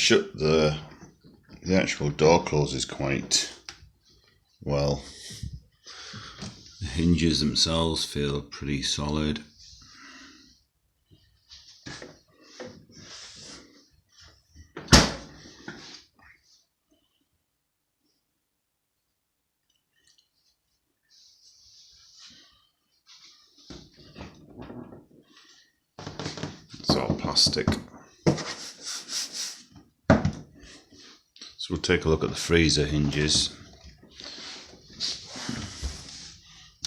the actual door closes quite well. The hinges themselves feel pretty solid. It's all plastic. So we'll take a look at the freezer hinges.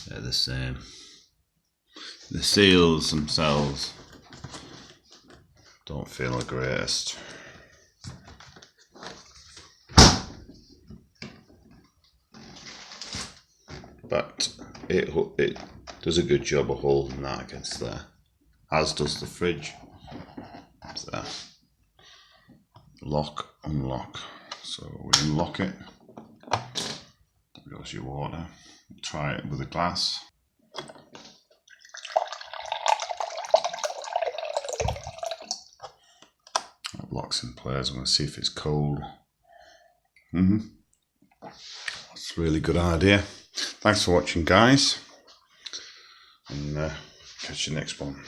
They're the same. The seals themselves don't feel the greatest. But it does a good job of holding that against there, as does the fridge. So, lock, unlock. So we unlock it. There goes your water. Try it with a glass. That locks in place. I'm going to see if it's cold. That's a really good idea. Thanks for watching, guys, and catch you next one.